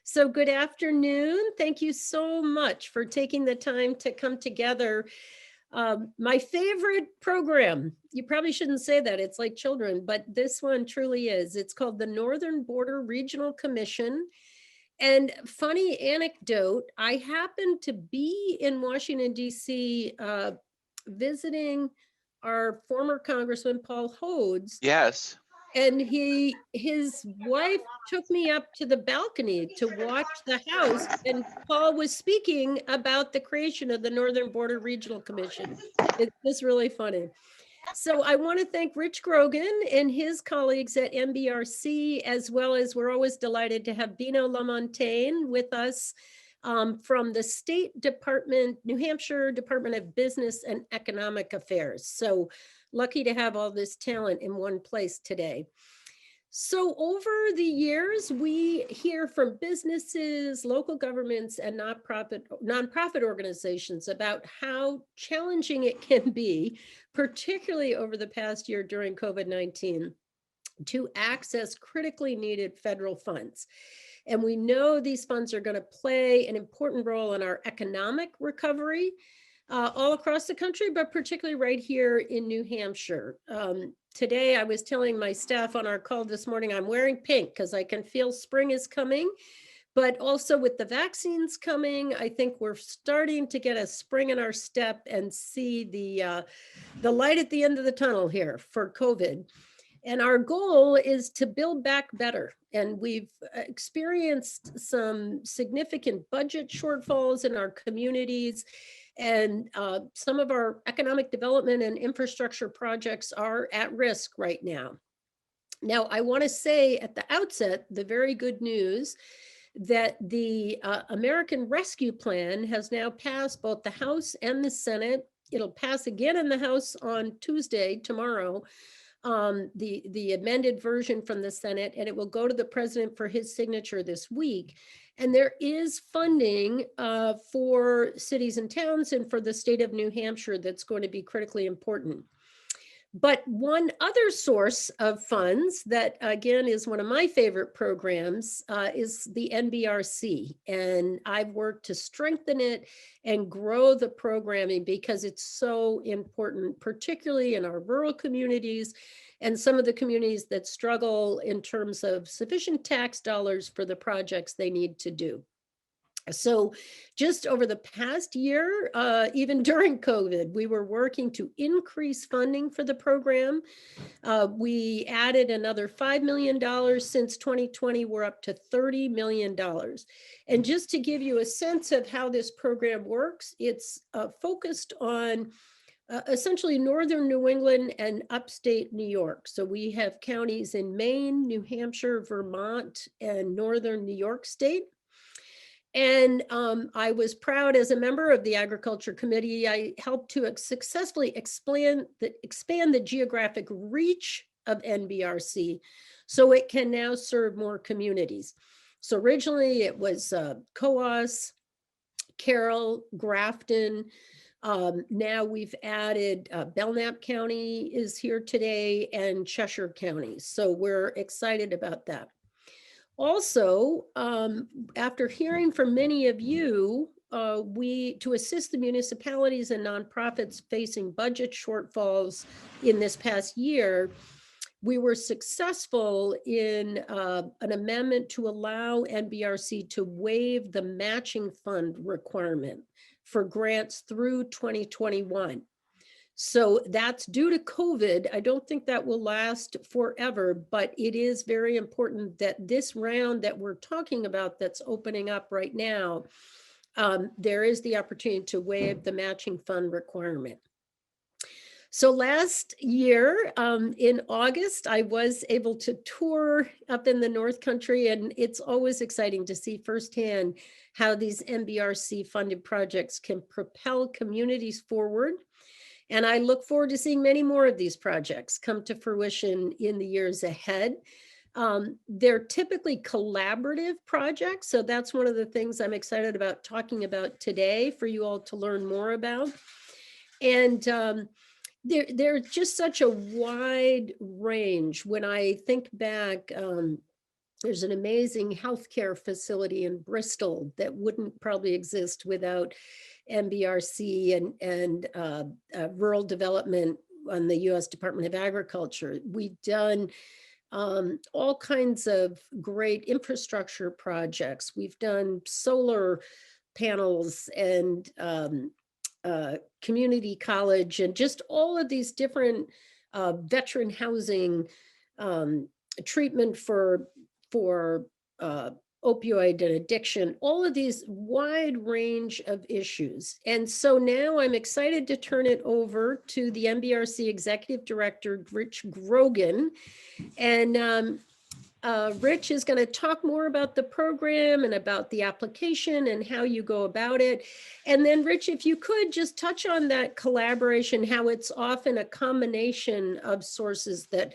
So good afternoon. Thank you so much for taking the time to come together. My favorite program, you probably shouldn't say that, it's like children, but this one truly is. It's called the Northern Border Regional Commission. And funny anecdote, I happened to be in Washington, D.C., visiting our former Congressman Paul Hodes, Yes. and his wife took me up to the balcony to watch the house, and Paul was speaking about the creation of the Northern Border Regional Commission. It's just really funny. So I want to thank Rich Grogan and his colleagues at NBRC, as well as we're always delighted to have Bino Lamontagne with us from the State Department, New Hampshire Department of Business and Economic Affairs. So lucky to have all this talent in one place today. So over the years, we hear from businesses, local governments, and nonprofit organizations about how challenging it can be, particularly over the past year during COVID-19, to access critically needed federal funds. And we know these funds are going to play an important role in our economic recovery all across the country, but particularly right here in New Hampshire. Today, I was telling my staff on our call this morning, I'm wearing pink because I can feel spring is coming. But also with the vaccines coming, I think we're starting to get a spring in our step and see the light at the end of the tunnel here for COVID. And our goal is to build back better. And we've experienced some significant budget shortfalls in our communities. And some of our economic development and infrastructure projects are at risk right now. Now, I want to say at the outset, the very good news that the American Rescue Plan has now passed both the House and the Senate. It'll pass again in the House on Tuesday, tomorrow, the amended version from the Senate, and it will go to the president for his signature this week. And there is funding for cities and towns and for the state of New Hampshire that's going to be critically important. But one other source of funds that, again, is one of my favorite programs is the NBRC. And I've worked to strengthen it and grow the programming because it's so important, particularly in our rural communities and some of the communities that struggle in terms of sufficient tax dollars for the projects they need to do. So just over the past year, even during COVID, we were working to increase funding for the program. We added another $5 million since 2020. We're up to $30 million. And just to give you a sense of how this program works, it's focused on essentially northern New England and upstate New York. So we have counties in Maine, New Hampshire, Vermont, and northern New York State. And I was proud as a member of the Agriculture Committee. I helped to successfully expand the geographic reach of NBRC so it can now serve more communities. So originally it was Coos, Carroll, Grafton. Now we've added Belknap County is here today and Cheshire County. So we're excited about that. Also, after hearing from many of you, to assist the municipalities and nonprofits facing budget shortfalls in this past year, we were successful in an amendment to allow NBRC to waive the matching fund requirement for grants through 2021. So that's due to COVID. I don't think that will last forever, but it is very important that this round that we're talking about that's opening up right now, there is the opportunity to waive the matching fund requirement. So last year, in August, I was able to tour up in the North Country, and it's always exciting to see firsthand how these NBRC funded projects can propel communities forward. And I look forward to seeing many more of these projects come to fruition in the years ahead. They're typically collaborative projects. So that's one of the things I'm excited about talking about today for you all to learn more about. And there's just such a wide range. When I think back, There's an amazing healthcare facility in Bristol that wouldn't probably exist without NBRC and rural development on the U.S. Department of Agriculture. We've done all kinds of great infrastructure projects. We've done solar panels and community college and just all of these different veteran housing, treatment for opioid and addiction, all of these wide range of issues. And so now I'm excited to turn it over to the NBRC Executive Director, Rich Grogan. And Rich is going to talk more about the program and about the application and how you go about it. And then Rich, if you could just touch on that collaboration, how it's often a combination of sources that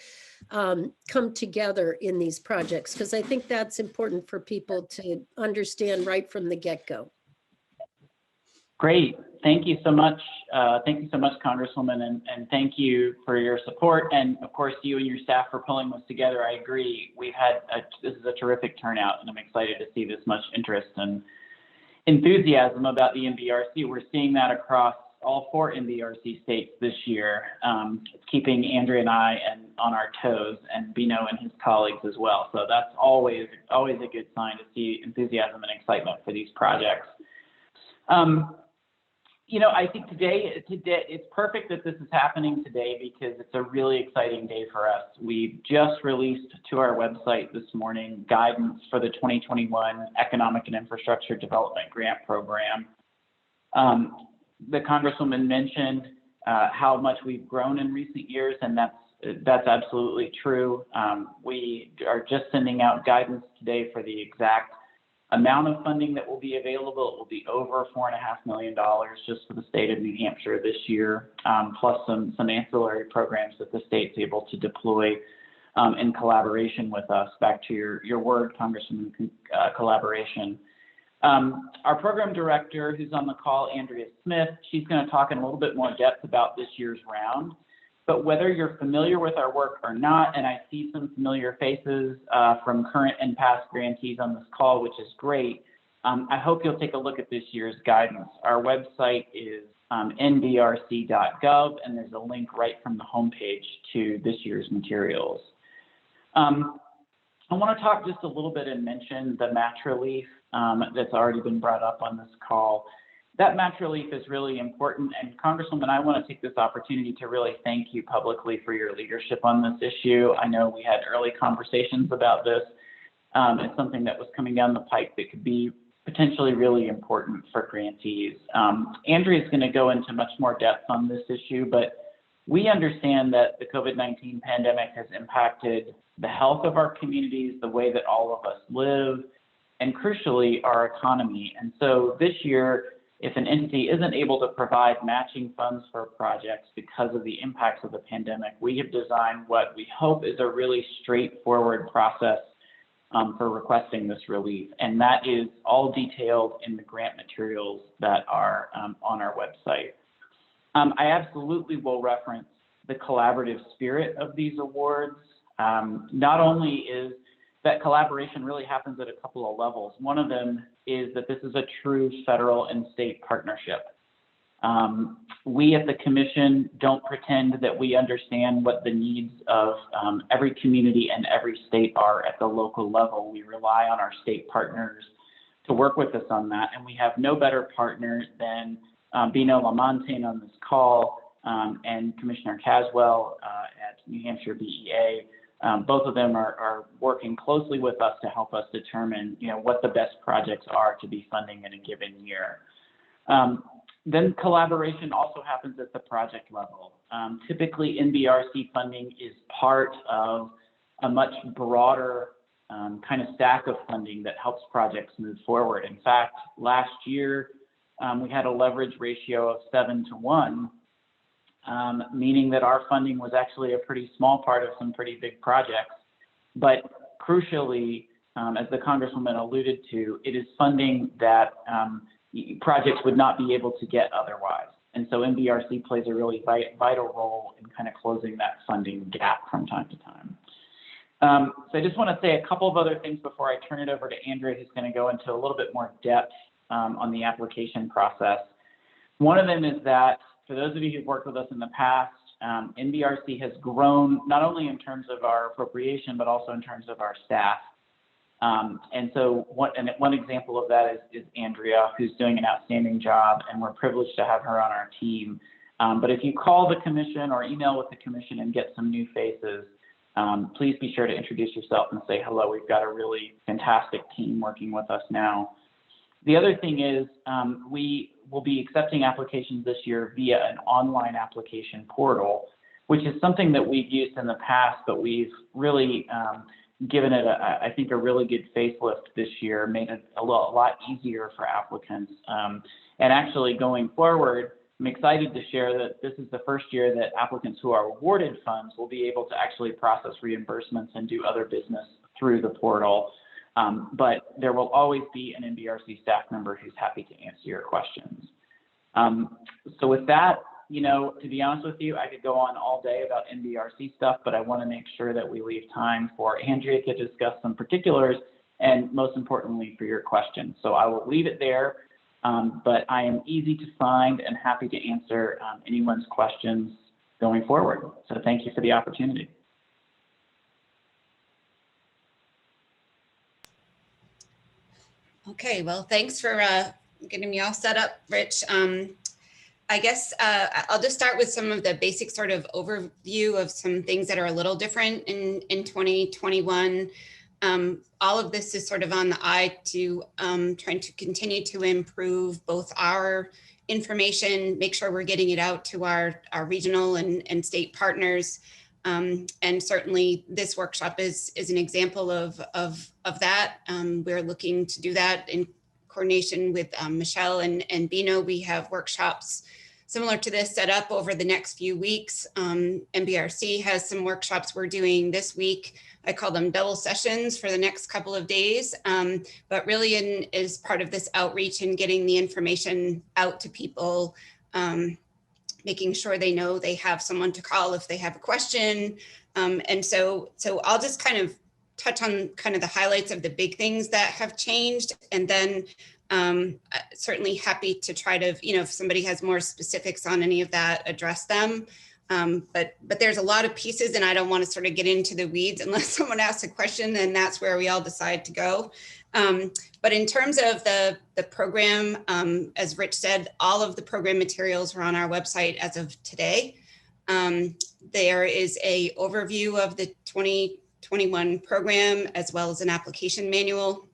come together in these projects, because I think that's important for people to understand right from the get-go. Great. Thank you so much. Thank you so much, Congresswoman, and thank you for your support. And of course, you and your staff for pulling this together. I agree. This is a terrific turnout, and I'm excited to see this much interest and enthusiasm about the NBRC. We're seeing that across all 4 NBRC states this year. It's keeping Andrea and I on our toes, and Bino and his colleagues as well. So that's always a good sign to see enthusiasm and excitement for these projects. I think today it's perfect that this is happening today because it's a really exciting day for us. We just released to our website this morning guidance for the 2021 Economic and Infrastructure Development Grant Program. The Congresswoman mentioned how much we've grown in recent years, and that's absolutely true. We are just sending out guidance today for the exact amount of funding that will be available. It will be over $4.5 million just for the state of New Hampshire this year, plus some ancillary programs that the state's able to deploy in collaboration with us. Back to your word, Congressman, collaboration. Our program director, who's on the call, Andrea Smith, she's going to talk in a little bit more depth about this year's round. But whether you're familiar with our work or not, and I see some familiar faces from current and past grantees on this call, which is great, I hope you'll take a look at this year's guidance. Our website is nbrc.gov, and there's a link right from the homepage to this year's materials. I want to talk just a little bit and mention the match relief that's already been brought up on this call. That match relief is really important, and Congresswoman, I want to take this opportunity to really thank you publicly for your leadership on this issue. I know we had early conversations about this. It's something that was coming down the pike that could be potentially really important for grantees. Andrea is going to go into much more depth on this issue, but we understand that the COVID-19 pandemic has impacted the health of our communities, the way that all of us live, and crucially, our economy. And so this year, if an entity isn't able to provide matching funds for projects because of the impacts of the pandemic, we have designed what we hope is a really straightforward process for requesting this relief. And that is all detailed in the grant materials that are on our website. I absolutely will reference the collaborative spirit of these awards. Not only is that collaboration really happens at a couple of levels. One of them is that this is a true federal and state partnership. We at the Commission don't pretend that we understand what the needs of every community and every state are at the local level. We rely on our state partners to work with us on that, and we have no better partner than Bino Lamontagne on this call and Commissioner Caswell at New Hampshire BEA. Both of them are working closely with us to help us determine, what the best projects are to be funding in a given year. Then collaboration also happens at the project level. Typically, NBRC funding is part of a much broader kind of stack of funding that helps projects move forward. In fact, last year, we had a leverage ratio of 7-to-1. Meaning that our funding was actually a pretty small part of some pretty big projects. But crucially, as the Congresswoman alluded to, it is funding that projects would not be able to get otherwise. And so NBRC plays a really vital role in kind of closing that funding gap from time to time. So I just want to say a couple of other things before I turn it over to Andrea, who's going to go into a little bit more depth on the application process. One of them is that for those of you who've worked with us in the past, NBRC has grown not only in terms of our appropriation, but also in terms of our staff. And so one example of that is Andrea, who's doing an outstanding job, and we're privileged to have her on our team. But if you call the commission or email with the commission and get some new faces, please be sure to introduce yourself and say hello. We've got a really fantastic team working with us now. The other thing is we will be accepting applications this year via an online application portal, which is something that we've used in the past, but we've really given it, I think, a really good facelift this year, made it a lot easier for applicants. And actually going forward, I'm excited to share that this is the first year that applicants who are awarded funds will be able to actually process reimbursements and do other business through the portal. But there will always be an NBRC staff member who's happy to answer your questions. So with that, you know, to be honest with you, I could go on all day about NBRC stuff, but I want to make sure that we leave time for Andrea to discuss some particulars and most importantly for your questions. So I will leave it there, but I am easy to find and happy to answer anyone's questions going forward. So thank you for the opportunity. Okay, well, thanks for getting me all set up, Rich. I guess I'll just start with some of the basic sort of overview of some things that are a little different in 2021. All of this is sort of on the eye to trying to continue to improve both our information, make sure we're getting it out to our regional and state partners. And certainly this workshop is an example of that. We're looking to do that in coordination with Michelle and Bino. We have workshops similar to this set up over the next few weeks. NBRC has some workshops we're doing this week. I call them double sessions for the next couple of days, but really as part of this outreach and getting the information out to people, making sure they know they have someone to call if they have a question. And so I'll just kind of touch on kind of the highlights of the big things that have changed. And then certainly happy to try to, you know, if somebody has more specifics on any of that, address them. But there's a lot of pieces and I don't want to sort of get into the weeds unless someone asks a question, and that's where we all decide to go. But in terms of the program, as Rich said, all of the program materials are on our website as of today. There is a overview of the 2021 program as well as an application manual.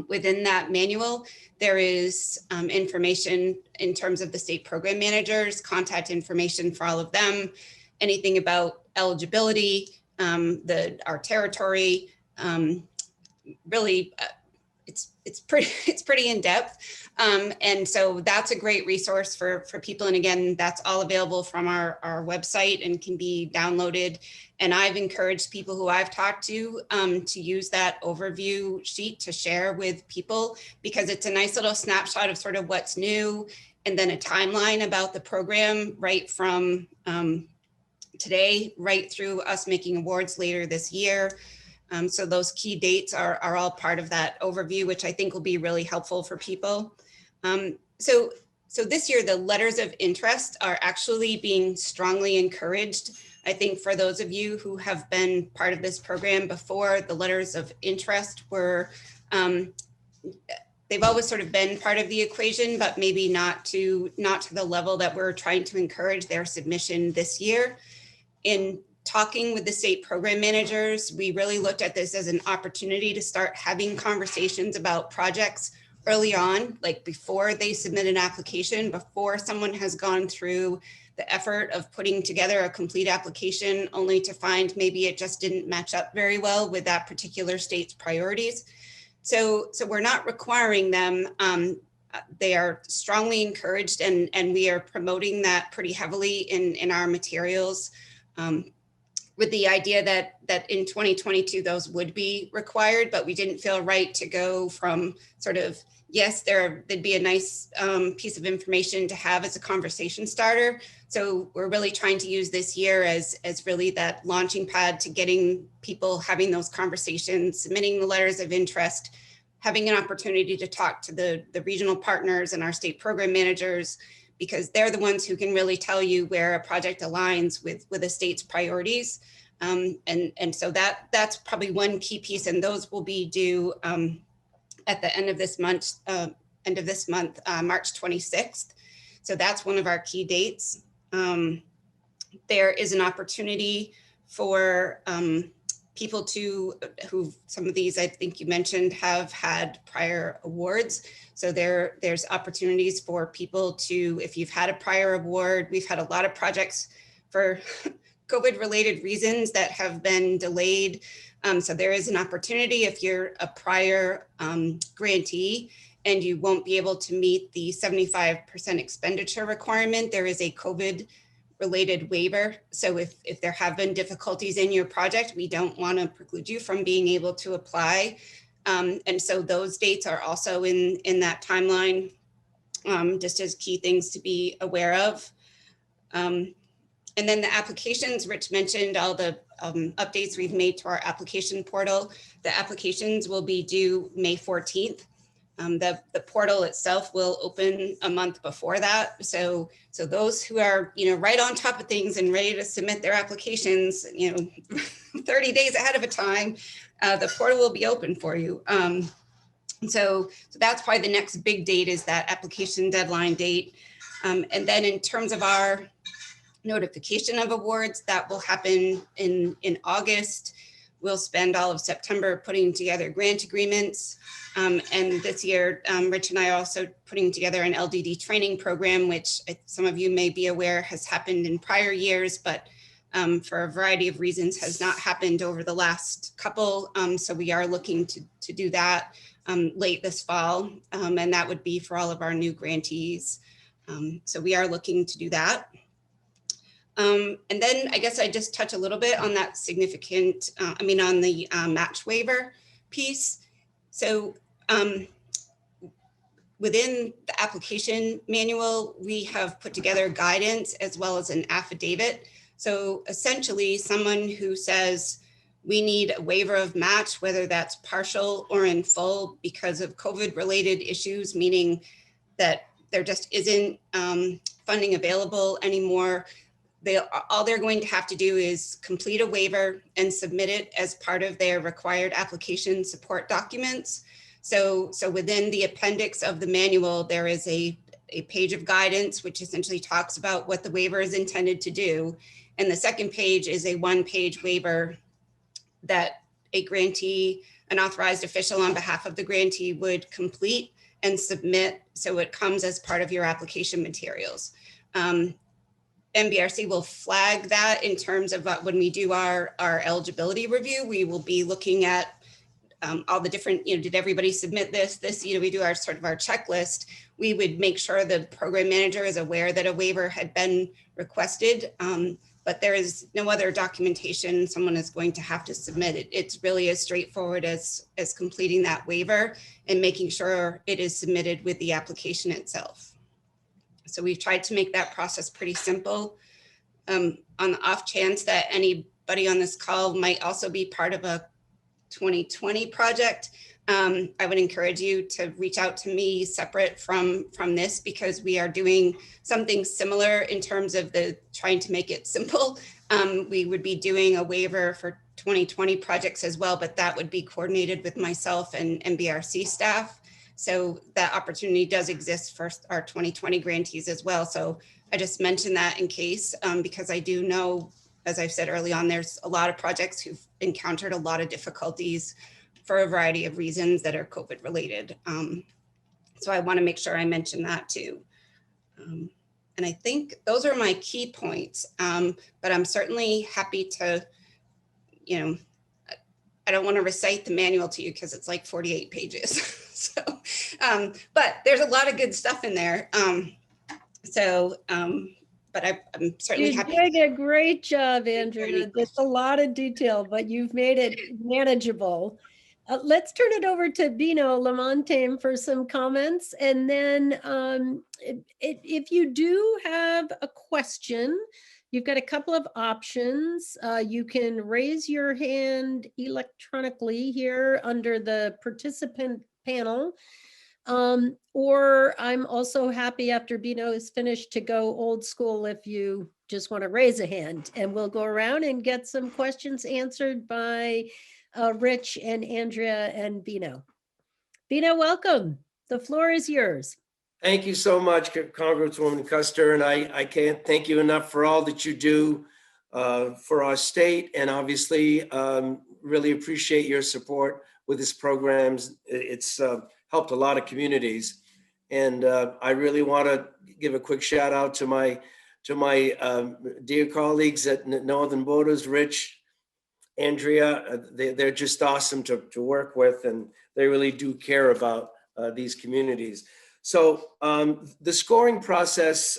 Within that manual, there is information in terms of the state program managers, contact information for all of them, anything about eligibility, our territory. Really, it's pretty in depth, and so that's a great resource for people. And again, that's all available from our website and can be downloaded. And I've encouraged people who I've talked to use that overview sheet to share with people, because it's a nice little snapshot of sort of what's new, and then a timeline about the program right from today right through us making awards later this year. So those key dates are all part of that overview, which I think will be really helpful for people. So this year, the letters of interest are actually being strongly encouraged. I think for those of you who have been part of this program before, the letters of interest were, they've always sort of been part of the equation, but maybe not to the level that we're trying to encourage their submission this year. In talking with the state program managers, we really looked at this as an opportunity to start having conversations about projects early on, like before they submit an application, before someone has gone through the effort of putting together a complete application only to find maybe it just didn't match up very well with that particular state's priorities. So we're not requiring them. They are strongly encouraged, and we are promoting that pretty heavily in our materials. with the idea that in 2022, those would be required, but we didn't feel right to go from sort of, yes, there'd be a nice piece of information to have as a conversation starter. So we're really trying to use this year as really that launching pad to getting people having those conversations, submitting the letters of interest, having an opportunity to talk to the regional partners and our state program managers, because they're the ones who can really tell you where a project aligns with the state's priorities. And so that's probably one key piece, and those will be due at the end of this month, March 26th. So that's one of our key dates. There is an opportunity for people who some of these, I think you mentioned, have had prior awards. So there's opportunities for people to, if you've had a prior award, we've had a lot of projects for COVID related reasons that have been delayed. So there is an opportunity if you're a prior grantee and you won't be able to meet the 75% expenditure requirement, there is a COVID related waiver. So if there have been difficulties in your project, we don't want to preclude you from being able to apply. And so those dates are also in that timeline, just as key things to be aware of. And then the applications, Rich mentioned all the updates we've made to our application portal. The applications will be due May 14th. The portal itself will open a month before that. So those who are, right on top of things and ready to submit their applications, 30 days ahead of a time, the portal will be open for you. So that's probably the next big date is that application deadline date. And then in terms of our notification of awards, that will happen in August. We'll spend all of September putting together grant agreements. And this year, Rich and I are also putting together an LDD training program, which some of you may be aware has happened in prior years, but for a variety of reasons has not happened over the last couple. So we are looking to do that late this fall. And that would be for all of our new grantees. So we are looking to do that. And then I guess I just touch a little bit on that significant, on the match waiver piece. So within the application manual, we have put together guidance as well as an affidavit. So essentially someone who says we need a waiver of match, whether that's partial or in full because of COVID related issues, meaning that there just isn't funding available anymore. All they're going to have to do is complete a waiver and submit it as part of their required application support documents. So within the appendix of the manual, there is a page of guidance, which essentially talks about what the waiver is intended to do. And the second page is a one-page waiver that a grantee, an authorized official on behalf of the grantee would complete and submit. So it comes as part of your application materials. NBRC will flag that in terms of when we do our eligibility review. We will be looking at all the different, did everybody submit this? We do our sort of our checklist. We would make sure the program manager is aware that a waiver had been requested, but there is no other documentation someone is going to have to submit it. It's really as straightforward as completing that waiver and making sure it is submitted with the application itself. So we've tried to make that process pretty simple. On the off chance that anybody on this call might also be part of a 2020 project, I would encourage you to reach out to me separate from this, because we are doing something similar in terms of trying to make it simple. We would be doing a waiver for 2020 projects as well, but that would be coordinated with myself and NBRC staff. So that opportunity does exist for our 2020 grantees as well. So I just mentioned that in case, because I do know, as I've said early on, there's a lot of projects who've encountered a lot of difficulties for a variety of reasons that are COVID related. So I want to make sure I mention that too. And I think those are my key points, but I'm certainly happy to, I don't want to recite the manual to you because it's like 48 pages. So, but there's a lot of good stuff in there. But but I'm certainly You're happy. doing a great job, Andrea. That's a lot of detail, but you've made it manageable. Let's turn it over to Bino Lamontagne for some comments. And then if you do have a question, you've got a couple of options. You can raise your hand electronically here under the participant panel. Or I'm also happy after Bino is finished to go old school if you just want to raise a hand, and we'll go around and get some questions answered by Rich and Andrea and Bino. Bino, welcome. The floor is yours. Thank you so much, Congresswoman Kuster, and I can't thank you enough for all that you do for our state, and obviously really appreciate your support with this program. It's helped a lot of communities, and I really want to give a quick shout out to my dear colleagues at Northern Borders, Rich, Andrea. They're just awesome to work with, and they really do care about these communities. So the scoring process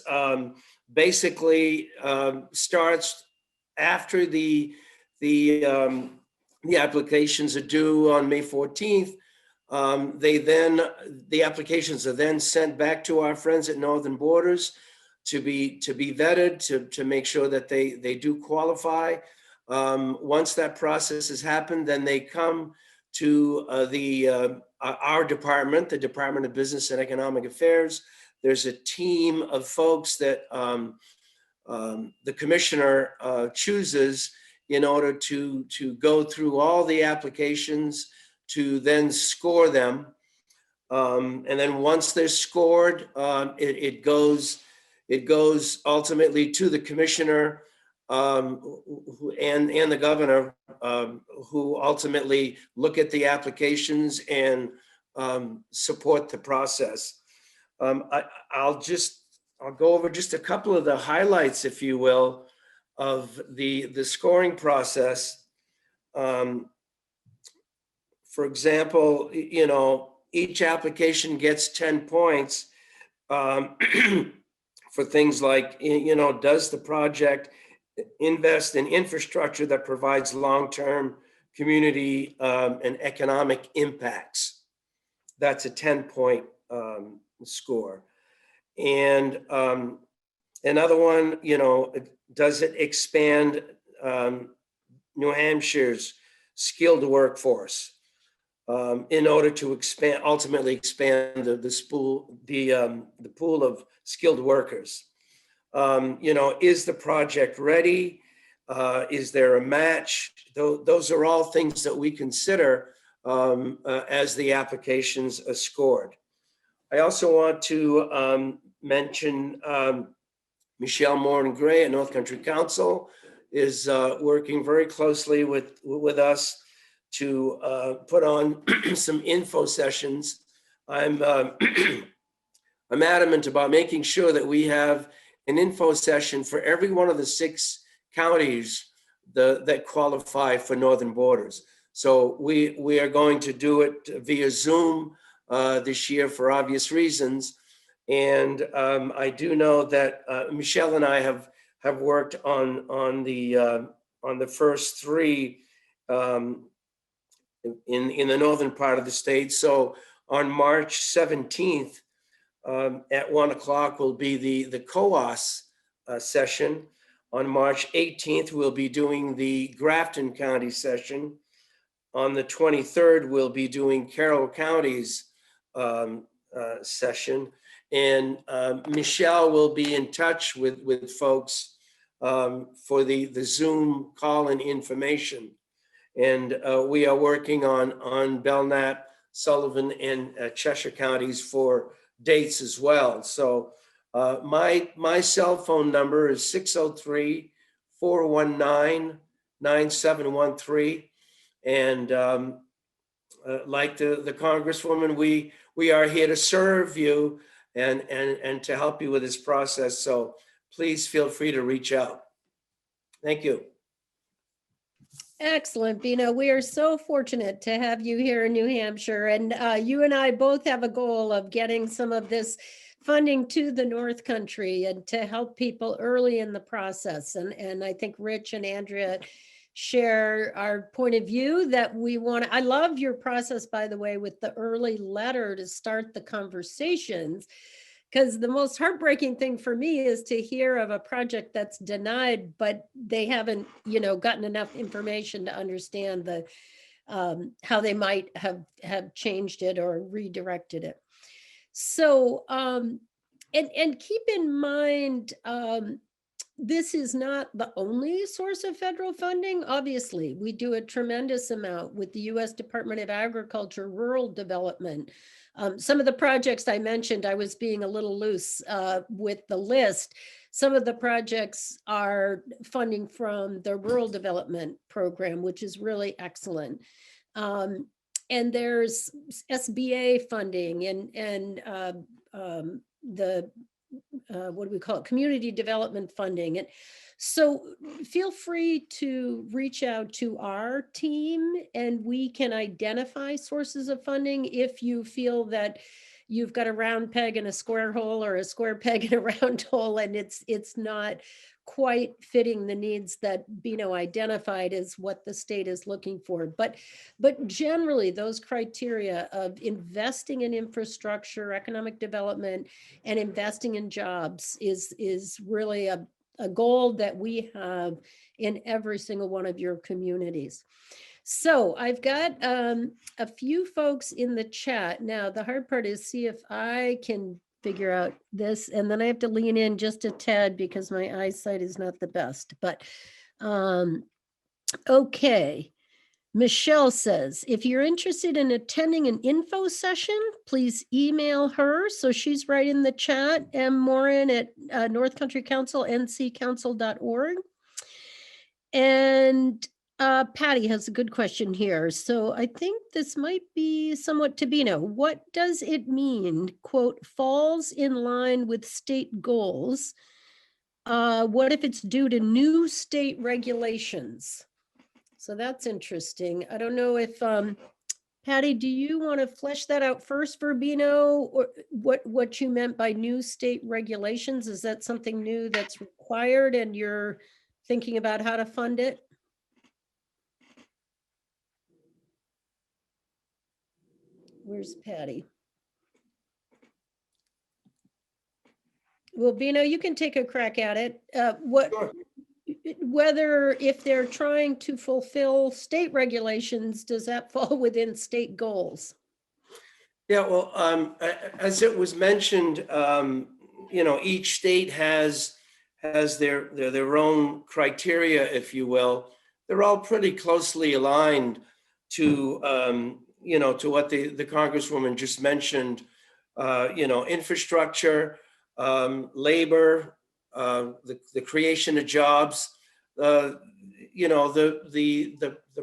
basically starts after the applications are due on May 14th. The applications are then sent back to our friends at Northern Borders to be vetted to make sure that they do qualify. Once that process has happened, then they come to our department, the Department of Business and Economic Affairs. There's a team of folks that the commissioner chooses in order to go through all the applications to then score them. And then once they're scored, it goes ultimately to the commissioner and the governor, who ultimately look at the applications and support the process. I'll go over just a couple of the highlights, if you will, of the scoring process. For example, each application gets 10 points for things like, does the project invest in infrastructure that provides long-term community and economic impacts? That's a 10-point score. And another one, does it expand New Hampshire's skilled workforce in order to ultimately expand the pool of skilled workers? Is the project ready? Is there a match? Those are all things that we consider as the applications are scored. I also want to mention Michelle Morin-Gray at North Country Council is working very closely with us to put on some info sessions. I'm adamant about making sure that we have an info session for every one of the 6 counties that qualify for Northern Borders. So we are going to do it via Zoom this year for obvious reasons. And I do know that Michelle and I have worked on the first 3 in the northern part of the state. So on March 17th at 1 o'clock will be the COAS session. On March 18th, we'll be doing the Grafton County session. On the 23rd, we'll be doing Carroll County's session. And Michelle will be in touch with folks for the Zoom call-in information. And we are working on Belknap, Sullivan, and Cheshire counties for dates as well. So my cell phone number is 603-419-9713. And like the Congresswoman, we are here to serve you and to help you with this process. So please feel free to reach out. Thank you. Excellent, Bino. We are so fortunate to have you here in New Hampshire, and you and I both have a goal of getting some of this funding to the North Country and to help people early in the process. And I think Rich and Andrea share our point of view that we want. I love your process, by the way, with the early letter to start the conversations. Because the most heartbreaking thing for me is to hear of a project that's denied, but they haven't, gotten enough information to understand the how they might have changed it or redirected it. So, and keep in mind, this is not the only source of federal funding. Obviously, we do a tremendous amount with the U.S. Department of Agriculture, Rural Development. Some of the projects I mentioned, I was being a little loose with the list. Some of the projects are funding from the Rural Development Program, which is really excellent. And there's SBA funding and the what do we call it? Community development funding. And so feel free to reach out to our team and we can identify sources of funding if you feel that you've got a round peg in a square hole or a square peg in a round hole and it's not quite fitting the needs that Bino identified as what the state is looking for. But generally those criteria of investing in infrastructure, economic development, and investing in jobs is really a goal that we have in every single one of your communities. So I've got a few folks in the chat. Now, the hard part is see if I can figure out this, and then I have to lean in just a tad because my eyesight is not the best, but okay. Michelle says, if you're interested in attending an info session, please email her. So she's right in the chat, mmorin at North Country Council, ncouncil.org. And Patty has a good question here. So I think this might be somewhat to Bino. What does it mean, quote, falls in line with state goals? What if it's due to new state regulations? So that's interesting. I don't know if, Patty, do you want to flesh that out first for Bino, or what you meant by new state regulations? Is that something new that's required and you're thinking about how to fund it? Where's Patty? Well, Bino, you can take a crack at it. Sure. Whether if they're trying to fulfill state regulations, does that fall within state goals? Yeah, well, as it was mentioned, each state has their own criteria, if you will. They're all pretty closely aligned to to what the Congresswoman just mentioned. Infrastructure, labor, the creation of jobs. The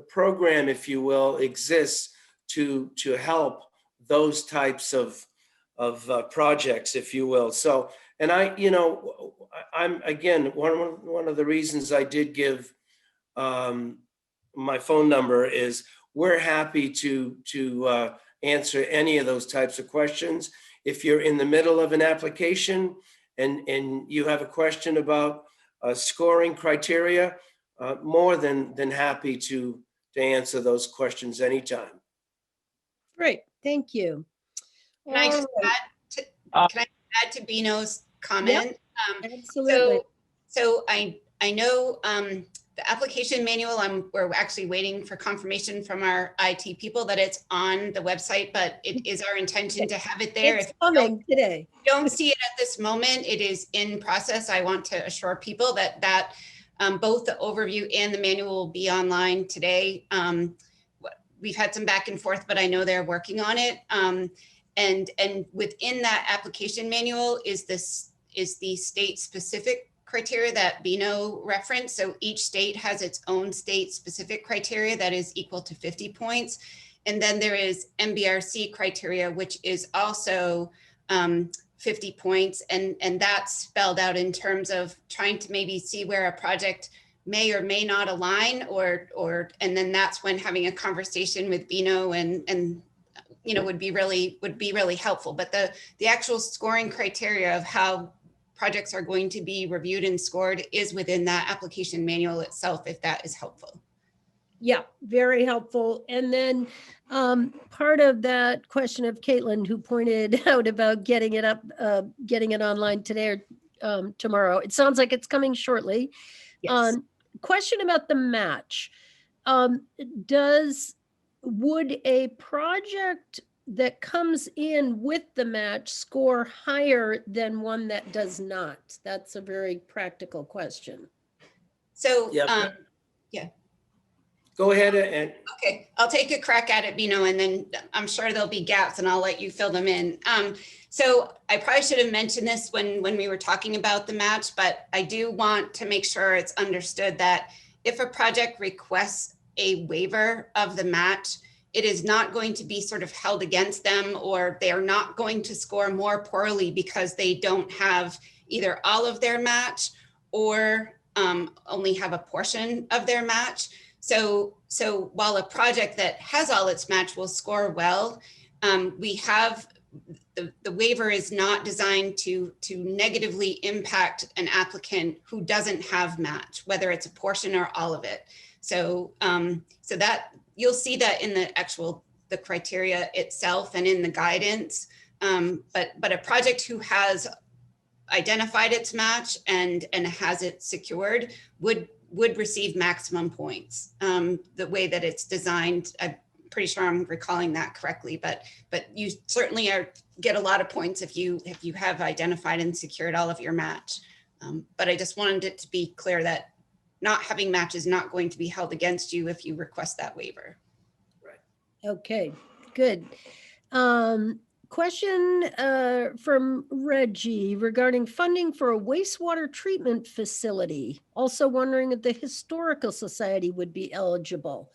program, if you will, exists to help those types of projects, if you will. So, and I'm again, one of the reasons I did give my phone number is we're happy to answer any of those types of questions. If you're in the middle of an application and you have a question about scoring criteria, more than happy to answer those questions anytime. Great, thank you. Can I just add to Bino's comment? Absolutely. So I know the application manual, we're actually waiting for confirmation from our IT people that it's on the website, but it is our intention to have it there. It's coming today. Don't see it at this moment. It is in process. I want to assure people that both the overview and the manual will be online today. We've had some back and forth, but I know they're working on it. And within that application manual is the state specific criteria that Bino referenced. So each state has its own state specific criteria that is equal to 50 points. And then there is NBRC criteria, which is also 50 points. And that's spelled out in terms of trying to maybe see where a project may or may not align, and then that's when having a conversation with Bino and would be really helpful. But the actual scoring criteria of how projects are going to be reviewed and scored is within that application manual itself, if that is helpful. Yeah, very helpful. And then part of that question of Caitlin, who pointed out about getting it up, getting it online today or tomorrow. It sounds like it's coming shortly. Yes. Question about the match. Would a project that comes in with the match score higher than one that does not? That's a very practical question. So, Yep. yeah. Go ahead and Okay, I'll take a crack at it, Bino, and then I'm sure there'll be gaps and I'll let you fill them in. So I probably should have mentioned this when we were talking about the match, but I do want to make sure it's understood that if a project requests a waiver of the match, it is not going to be sort of held against them, or they are not going to score more poorly because they don't have either all of their match or only have a portion of their match. So while a project that has all its match will score well, we have the waiver is not designed to negatively impact an applicant who doesn't have match, whether it's a portion or all of it. So so that you'll see that in the criteria itself and in the guidance. But a project who has identified its match and has it secured would receive maximum points. The way that it's designed, I'm pretty sure I'm recalling that correctly, but you certainly get a lot of points if you have identified and secured all of your match. But I just wanted it to be clear that not having match is not going to be held against you if you request that waiver. right. Okay, good. Question from Reggie regarding funding for a wastewater treatment facility. Also wondering if the Historical Society would be eligible.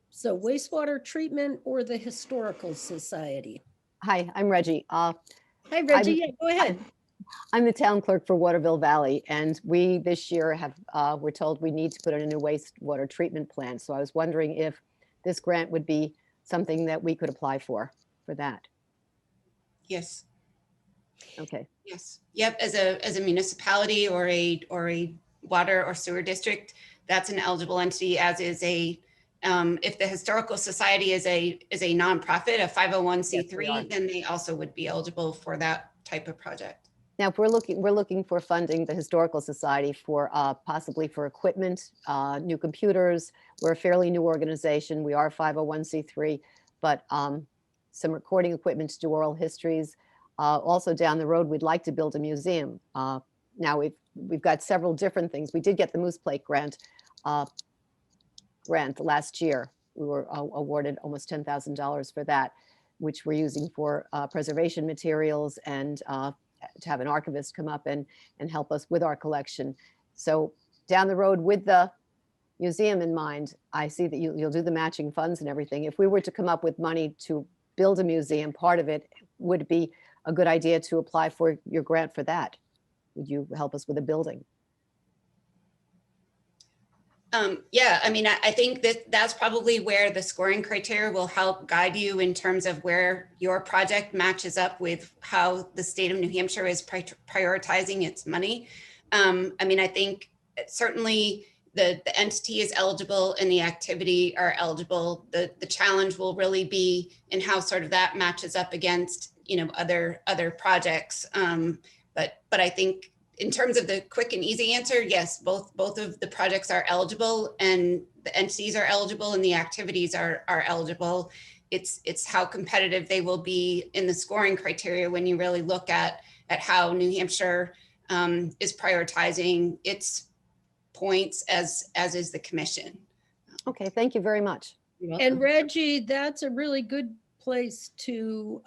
So wastewater treatment or the Historical Society? Hi, I'm Reggie. Hi, Reggie. Yeah, go ahead. I'm the town clerk for Waterville Valley, and we this year have we're told we need to put in a new wastewater treatment plant. So I was wondering if this grant would be something that we could apply for that. Yes. Okay. Yes. Yep. As a municipality or a water or sewer district, that's an eligible entity, as is a if the Historical Society is a nonprofit, a 501c3, Yes, then they also would be eligible for that type of project. Now, if we're looking for funding the Historical Society for possibly for equipment, new computers. We're a fairly new organization. We are 501c3, but some recording equipment to do oral histories. Also down the road, we'd like to build a museum. Now we've got several different things. We did get the Moose Plate grant last year. We were awarded almost $10,000 for that, which we're using for preservation materials and to have an archivist come up and help us with our collection. So down the road, with the museum in mind, I see that you'll do the matching funds and everything. If we were to come up with money to build a museum, part of it would be a good idea to apply for your grant for that. Would you help us with a building? Yeah, I mean, I think that's probably where the scoring criteria will help guide you in terms of where your project matches up with how the state of New Hampshire is prioritizing its money. I mean, I think certainly the entity is eligible and the activity are eligible. The challenge will really be in how sort of that matches up against, other projects. But I think in terms of the quick and easy answer, yes, both of the projects are eligible and the entities are eligible and the activities are eligible. It's how competitive they will be in the scoring criteria when you really look at how New Hampshire is prioritizing its points as is the commission. Okay, thank you very much. And Reggie, that's a really good place to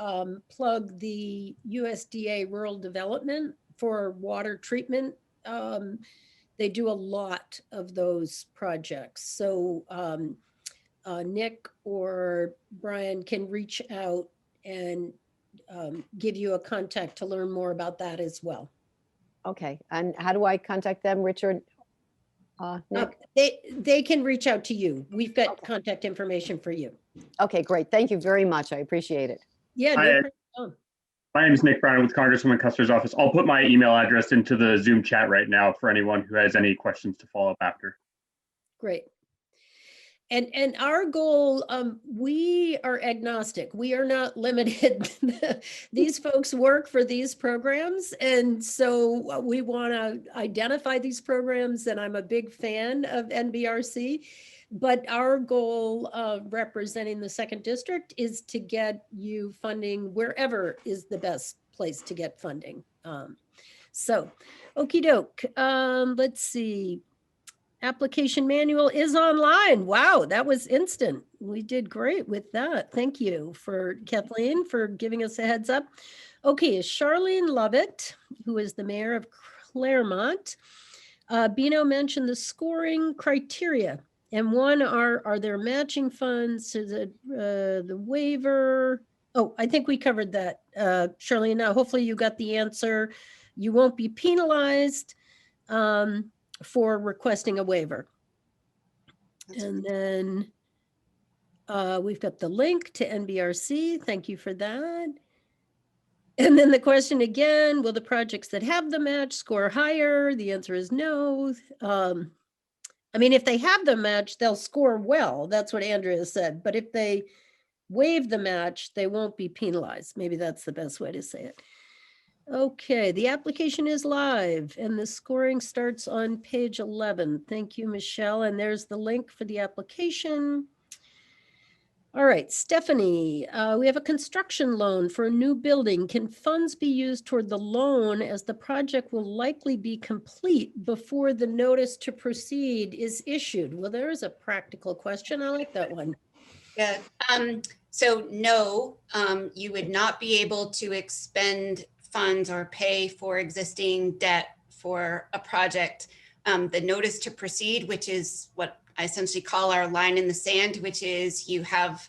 plug the USDA rural development for water treatment. They do a lot of those projects. So Nick or Brian can reach out and give you a contact to learn more about that as well. Okay, and how do I contact them, Richard? Nick? They can reach out to you. We've got contact information for you. Okay, great. Thank you very much. I appreciate it. Yeah, Hi, no problem. my name is Nick Brown with Congresswoman Kuster's office. I'll put my email address into the Zoom chat right now for anyone who has any questions to follow up after. Great. And our goal, we are agnostic. We are not limited. These folks work for these programs. And so we want to identify these programs. And I'm a big fan of NBRC. But our goal of representing the second district is to get you funding wherever is the best place to get funding. So, okey doke. Let's see. Application manual is online. Wow, that was instant. We did great with that. Thank you for Kathleen for giving us a heads up. Okay, Charlene Lovett, who is the mayor of Claremont. Bino mentioned the scoring criteria. And one are there matching funds to the waiver? Oh, I think we covered that, Charlene. Now, hopefully you got the answer. You won't be penalized for requesting a waiver. And then we've got the link to NBRC. Thank you for that. And then the question again, will the projects that have the match score higher? The answer is no. I mean, if they have the match, they'll score well. That's what Andrea said. But if they waive the match, they won't be penalized. Maybe that's the best way to say it. Okay, the application is live and the scoring starts on page 11. Thank you, Michelle. And there's the link for the application. All right, Stephanie, we have a construction loan for a new building. Can funds be used toward the loan as the project will likely be complete before the notice to proceed is issued? Well, there is a practical question. I like that one. Yeah. So no, you would not be able to expend funds or pay for existing debt for a project. The notice to proceed, which is what I essentially call our line in the sand, which is you have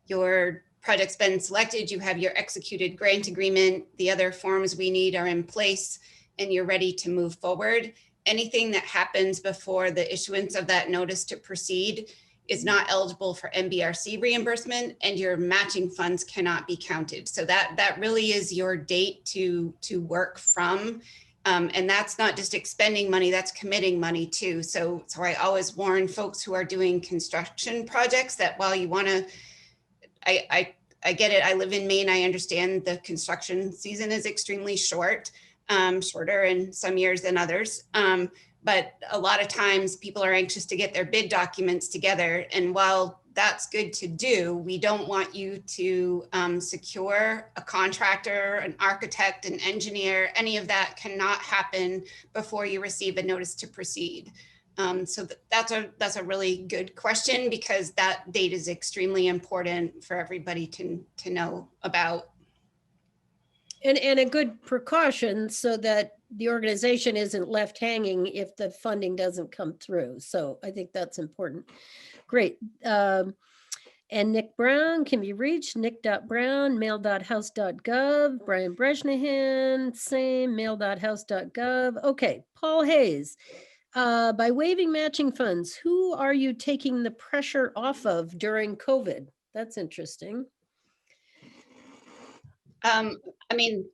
your project's been selected, you have your executed grant agreement, the other forms we need are in place, and you're ready to move forward. Anything that happens before the issuance of that notice to proceed is not eligible for NBRC reimbursement, and your matching funds cannot be counted. So that really is your date to work from. And that's not just expending money, that's committing money too. So I always warn folks who are doing construction projects that while you want to, I get it. I live in Maine. I understand the construction season is extremely short, shorter in some years than others. But a lot of times people are anxious to get their bid documents together. And while that's good to do, we don't want you to secure a contractor, an architect, an engineer. Any of that cannot happen before you receive a notice to proceed. So that's a really good question, because that date is extremely important for everybody to know about. And a good precaution so that the organization isn't left hanging if the funding doesn't come through. So I think that's important. Great. And Nick Brown can be reached, nick.brown, mail.house.gov. Brian Breshnahan, same, mail.house.gov. Okay, Paul Hayes. By waiving matching funds, who are you taking the pressure off of during COVID? That's interesting. I mean,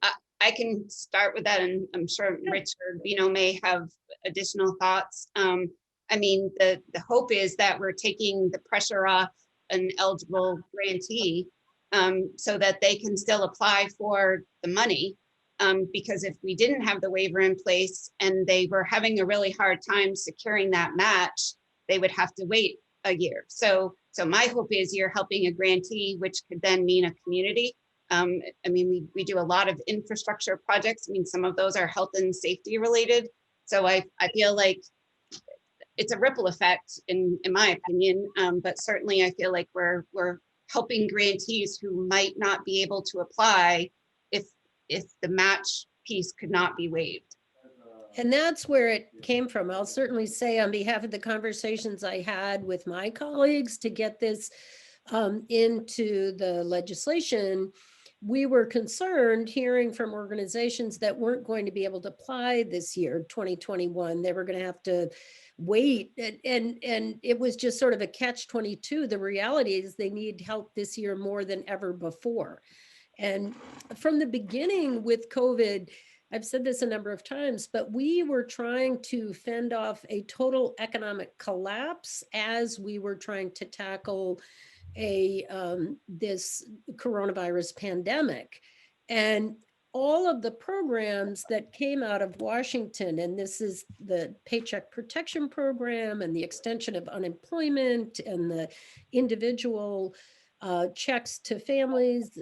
I can start with that, and I'm sure Rich or Bino may have additional thoughts. I mean, the hope is that we're taking the pressure off an eligible grantee so that they can still apply for the money. Because if we didn't have the waiver in place and they were having a really hard time securing that match, they would have to wait a year. So my hope is you're helping a grantee, which could then mean a community. I mean, we do a lot of infrastructure projects. I mean, some of those are health and safety related. So I feel like it's a ripple effect in my opinion, but certainly I feel like we're helping grantees who might not be able to apply if the match piece could not be waived. And that's where it came from. I'll certainly say on behalf of the conversations I had with my colleagues to get this into the legislation, we were concerned hearing from organizations that weren't going to be able to apply this year, 2021. They were going to have to wait. And it was just sort of a catch-22. The reality is they need help this year more than ever before. And from the beginning with COVID, I've said this a number of times, but we were trying to fend off a total economic collapse as we were trying to tackle this coronavirus pandemic. And all of the programs that came out of Washington, and this is the Paycheck Protection Program and the extension of unemployment and the individual checks to families,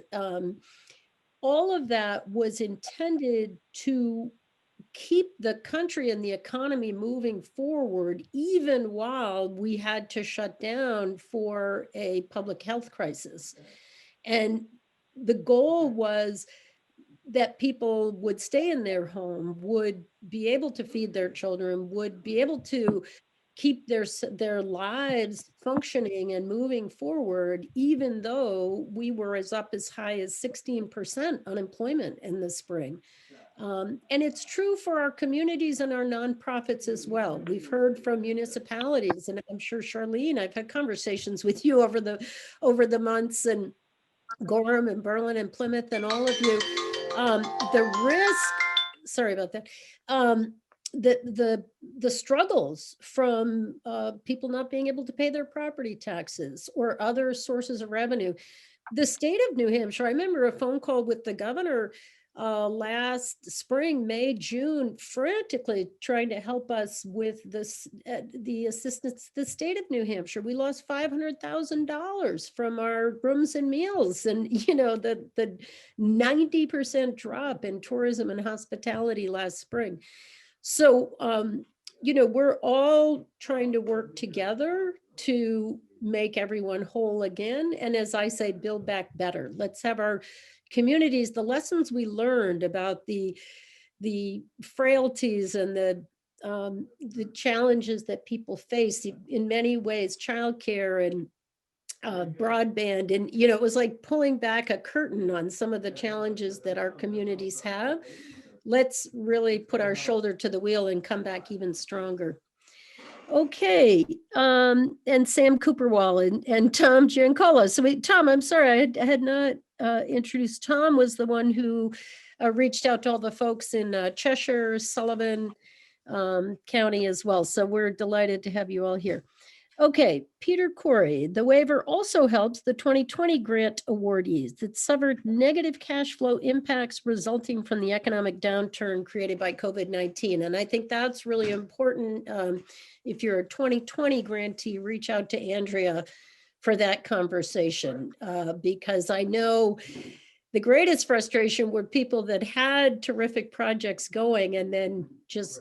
all of that was intended to keep the country and the economy moving forward, even while we had to shut down for a public health crisis. And the goal was that people would stay in their home, would be able to feed their children, would be able to keep their lives functioning and moving forward, even though we were up as high as 16% unemployment in the spring. And it's true for our communities and our nonprofits as well. We've heard from municipalities, and I'm sure Charlene, I've had conversations with you over the months, and Gorham and Berlin and Plymouth and all of you. The risk, sorry about that. The struggles from people not being able to pay their property taxes or other sources of revenue. The state of New Hampshire, I remember a phone call with the governor last spring, May, June, frantically trying to help us with this, the assistance. The state of New Hampshire, we lost $500,000 from our rooms and meals, and the 90% drop in tourism and hospitality last spring. So we're all trying to work together to make everyone whole again, and as I say, build back better. Let's have our communities, the lessons we learned about the frailties and the challenges that people face in many ways, childcare and broadband, and it was like pulling back a curtain on some of the challenges that our communities have. Let's really put our shoulder to the wheel and come back even stronger. Okay, and Sam Cooperwall and Tom Giancola. So Tom, I'm sorry, I had not introduced. Tom was the one who reached out to all the folks in Cheshire, Sullivan County as well. So we're delighted to have you all here. Okay, Peter Corey, the waiver also helps the 2020 grant awardees that suffered negative cash flow impacts resulting from the economic downturn created by COVID-19. And I think that's really important. If you're a 2020 grantee, reach out to Andrea for that conversation, because I know the greatest frustration were people that had terrific projects going and then just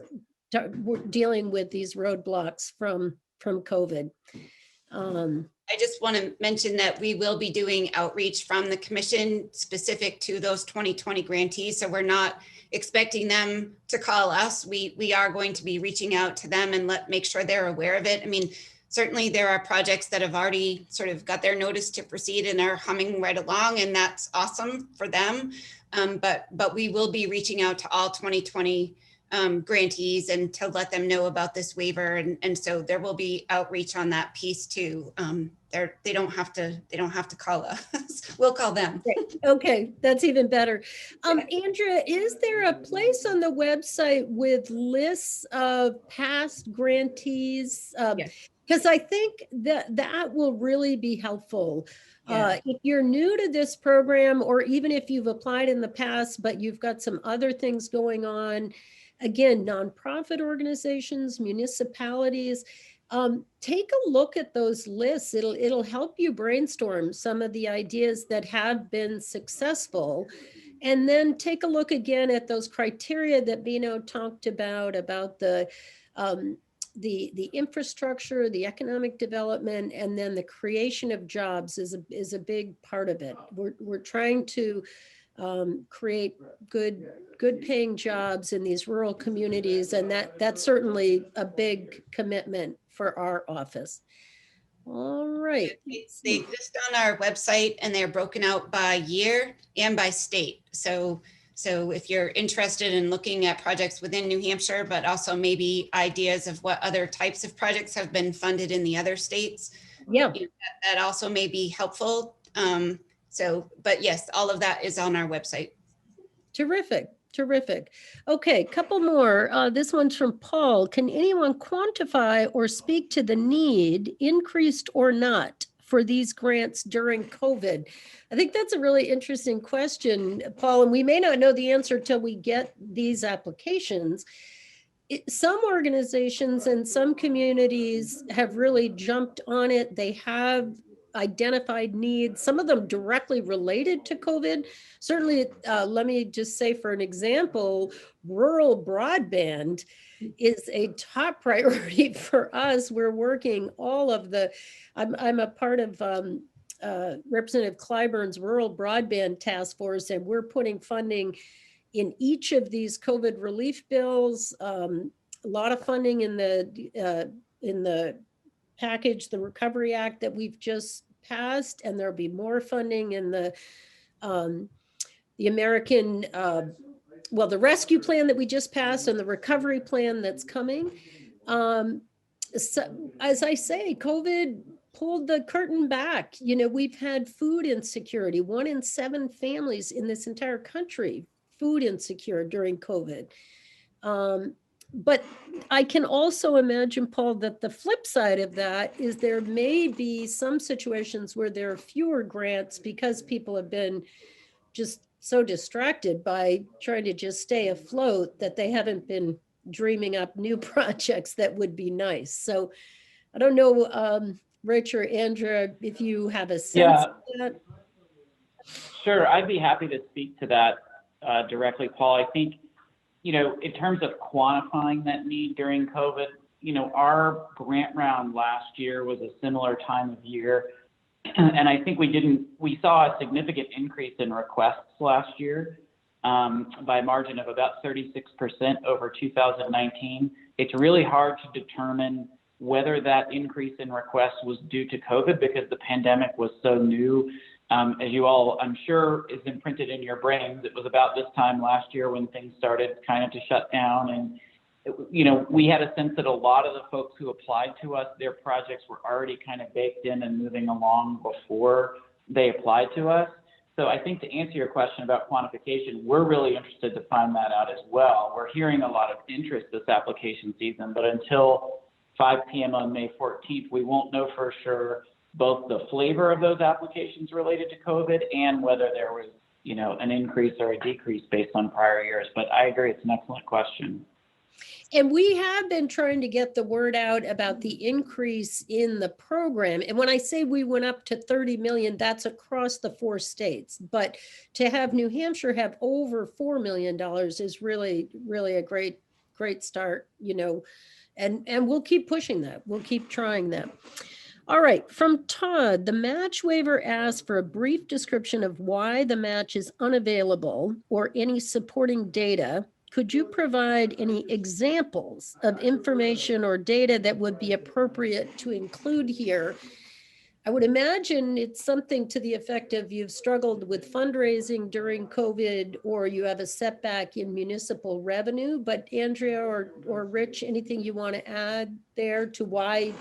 were dealing with these roadblocks from COVID. I just want to mention that we will be doing outreach from the commission specific to those 2020 grantees. So we're not expecting them to call us. We are going to be reaching out to them and make sure they're aware of it. I mean, certainly there are projects that have already sort of got their notice to proceed and are humming right along, and that's awesome for them. But we will be reaching out to all 2020 grantees and to let them know about this waiver, and so there will be outreach on that piece too. They don't have to call us. We'll call them. Okay, that's even better. Andrea, is there a place on the website with lists of past grantees? Yes. Because I think that will really be helpful. If you're new to this program, or even if you've applied in the past, but you've got some other things going on, again, nonprofit organizations, municipalities, take a look at those lists. It'll help you brainstorm some of the ideas that have been successful. And then take a look again at those criteria that Bino talked about the infrastructure, the economic development, and then the creation of jobs is a big part of it. We're trying to create good paying jobs in these rural communities, and that's certainly a big commitment for our office. All right. They exist on our website and they're broken out by year and by state. So if you're interested in looking at projects within New Hampshire, but also maybe ideas of what other types of projects have been funded in the other states, Yeah. that also may be helpful. But yes, all of that is on our website. Terrific. Terrific. Okay, couple more. This one's from Paul. Can anyone quantify or speak to the need, increased or not, for these grants during COVID? I think that's a really interesting question, Paul, and we may not know the answer till we get these applications. Some organizations and some communities have really jumped on it. They have identified needs, some of them directly related to COVID. Certainly, let me just say, for an example, rural broadband is a top priority for us. We're working all of the, I'm a part of Representative Clyburn's rural broadband task force, and we're putting funding in each of these COVID relief bills. A lot of funding in the package, the Recovery Act that we've just passed, and there'll be more funding in the American, the rescue plan that we just passed and the recovery plan that's coming. So, as I say, COVID pulled the curtain back. You know, we've had food insecurity. 1 in 7 families in this entire country food insecure during COVID. But I can also imagine, Paul, that the flip side of that is there may be some situations where there are fewer grants because people have been just so distracted by trying to just stay afloat that they haven't been dreaming up new projects that would be nice. So I don't know, Rich or Andrea, if you have a sense of that. Sure, I'd be happy to speak to that directly, Paul. I think, you know, in terms of quantifying that need during COVID, you know, our grant round last year was a similar time of year. And I think we saw a significant increase in requests last year by a margin of about 36% over 2019. It's really hard to determine whether that increase in requests was due to COVID because the pandemic was so new. As you all, I'm sure, is imprinted in your brains, it was about this time last year when things started kind of to shut down. And, you know, we had a sense that a lot of the folks who applied to us, their projects were already kind of baked in and moving along before they applied to us. So I think to answer your question about quantification, we're really interested to find that out as well. We're hearing a lot of interest this application season, but until 5 p.m. on May 14th, we won't know for sure both the flavor of those applications related to COVID and whether there was, you know, an increase or a decrease based on prior years. But I agree, it's an excellent question. And we have been trying to get the word out about the increase in the program. And when I say we went up to 30 million, that's across the 4 states. But to have New Hampshire have over $4 million is really, really a great start, you know, and we'll keep pushing that. We'll keep trying that. All right, from Todd, the match waiver asks for a brief description of why the match is unavailable or any supporting data. Could you provide any examples of information or data that would be appropriate to include here? I would imagine it's something to the effect of you've struggled with fundraising during COVID or you have a setback in municipal revenue. But Andrea or Rich, anything you want to add there to why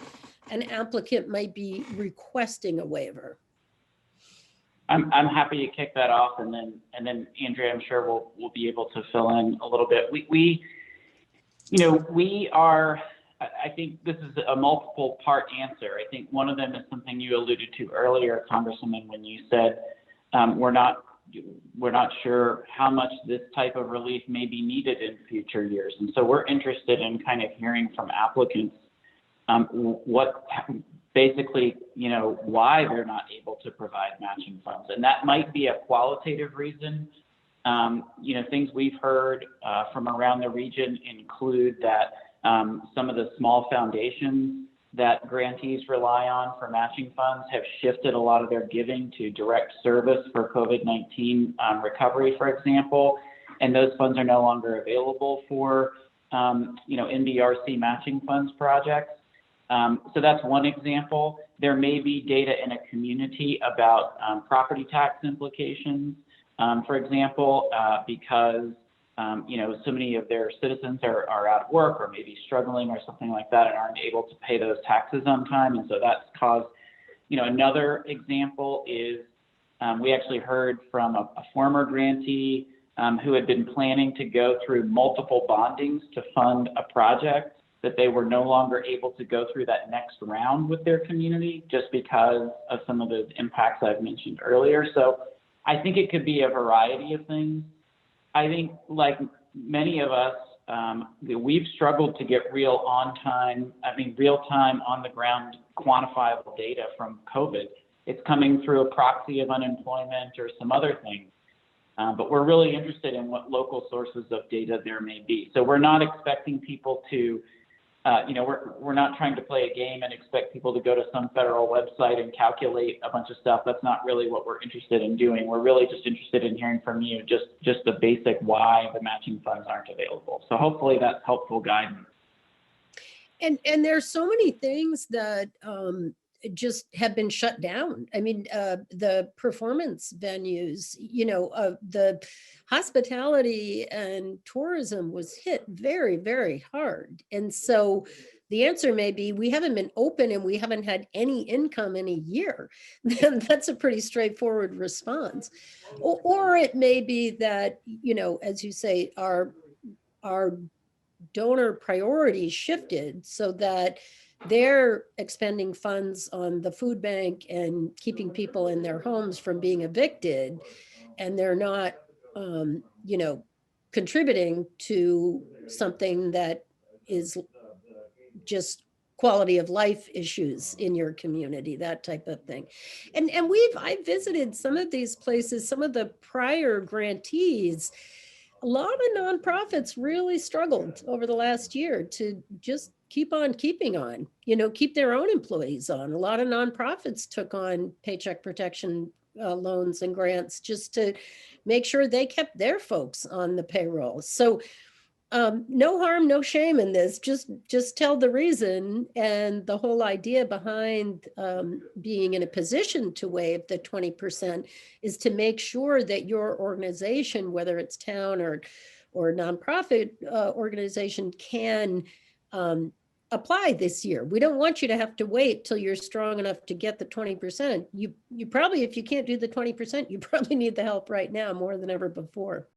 an applicant might be requesting a waiver? I'm happy to kick that off, and then Andrea, I'm sure we'll be able to fill in a little bit. We are. I think this is a multiple part answer. I think one of them is something you alluded to earlier, Congresswoman, when you said we're not sure how much this type of relief may be needed in future years, and so we're interested in kind of hearing from applicants what basically, you know, why they're not able to provide matching funds. And that might be a qualitative reason. You know, things we've heard from around the region include that some of the small foundations that grantees rely on for matching funds have shifted a lot of their giving to direct service for COVID-19 recovery, for example. And those funds are no longer available for, you know, NBRC matching funds projects. So that's one example. There may be data in a community about property tax implications, for example, because so many of their citizens are out of work or maybe struggling or something like that and aren't able to pay those taxes on time. And so that's caused, another example is we actually heard from a former grantee who had been planning to go through multiple bondings to fund a project, that they were no longer able to go through that next round with their community just because of some of the impacts I've mentioned earlier. So I think it could be a variety of things. I think, like many of us, we've struggled to get real time, on the ground quantifiable data from COVID. It's coming through a proxy of unemployment or some other things. But we're really interested in what local sources of data there may be. So we're not expecting people to, we're not trying to play a game and expect people to go to some federal website and calculate a bunch of stuff. That's not really what we're interested in doing. We're really just interested in hearing from you just the basic why the matching funds aren't available. So hopefully that's helpful guidance. And there's so many things that just have been shut down. I mean, the performance venues, the hospitality and tourism was hit very, very hard. And so the answer may be, we haven't been open and we haven't had any income in a year. That's a pretty straightforward response. Or it may be that, as you say, our donor priorities shifted so that they're expending funds on the food bank and keeping people in their homes from being evicted, and they're not, contributing to something that is just quality of life issues in your community, that type of thing. And I visited some of these places, some of the prior grantees. A lot of nonprofits really struggled over the last year to just keep on keeping on, keep their own employees on. A lot of nonprofits took on paycheck protection loans and grants just to make sure they kept their folks on the payroll. So no harm, no shame in this. Just tell the reason. And the whole idea behind being in a position to waive the 20% is to make sure that your organization, whether it's town or nonprofit organization, can apply this year. We don't want you to have to wait till you're strong enough to get the 20%. You probably, if you can't do the 20%, you probably need the help right now more than ever before.